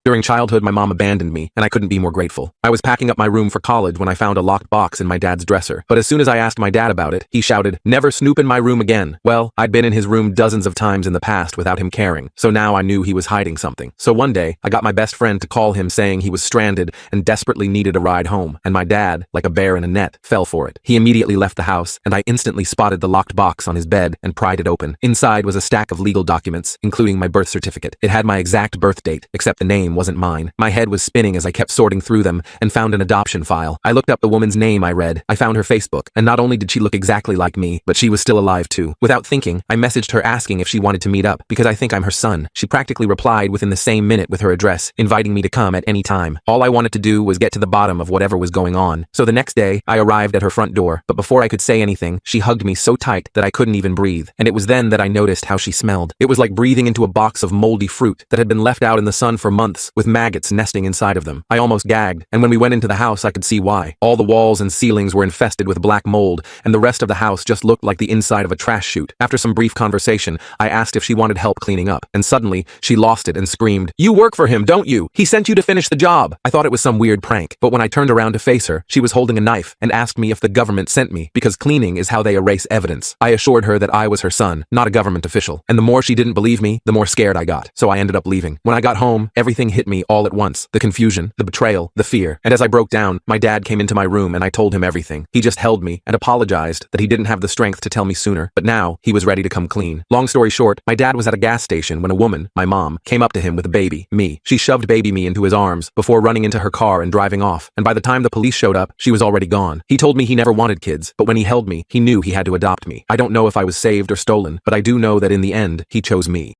During childhood, my mom abandoned me, and I couldn't be more grateful. I was packing up my room for college when I found a locked box in my dad's dresser. But as soon as I asked my dad about it, he shouted, "Never snoop in my room again." Well, I'd been in his room dozens of times in the past without him caring, so now I knew he was hiding something. So one day, I got my best friend to call him saying he was stranded and desperately needed a ride home, and my dad, like a bear in a net, fell for it. He immediately left the house, and I instantly spotted the locked box on his bed and pried it open. Inside was a stack of legal documents, including my birth certificate. It had my exact birth date, except the name wasn't mine. My head was spinning as I kept sorting through them and found an adoption file. I looked up the woman's name I read. I found her Facebook, and not only did she look exactly like me, but she was still alive too. Without thinking, I messaged her asking if she wanted to meet up, because I think I'm her son. She practically replied within the same minute with her address, inviting me to come at any time. All I wanted to do was get to the bottom of whatever was going on. So the next day, I arrived at her front door, but before I could say anything, she hugged me so tight that I couldn't even breathe. And it was then that I noticed how she smelled. It was like breathing into a box of moldy fruit that had been left out in the sun for months, with maggots nesting inside of them. I almost gagged, and when we went into the house, I could see why. All the walls and ceilings were infested with black mold, and the rest of the house just looked like the inside of a trash chute. After some brief conversation, I asked if she wanted help cleaning up, and suddenly, she lost it and screamed, "You work for him, don't you? He sent you to finish the job." I thought it was some weird prank, but when I turned around to face her, she was holding a knife and asked me if the government sent me, because cleaning is how they erase evidence. I assured her that I was her son, not a government official, and the more she didn't believe me, the more scared I got, so I ended up leaving. When I got home, everything hit me all at once. The confusion, the betrayal, the fear, and as I broke down, my dad came into my room and I told him everything. He just held me and apologized that he didn't have the strength to tell me sooner, but now he was ready to come clean. Long story short, my dad was at a gas station when a woman, my mom, came up to him with a baby, me. She shoved baby me into his arms before running into her car and driving off, and by the time the police showed up, she was already gone. He told me he never wanted kids, but when he held me, he knew he had to adopt me. I don't know if I was saved or stolen, but I do know that in the end, he chose me.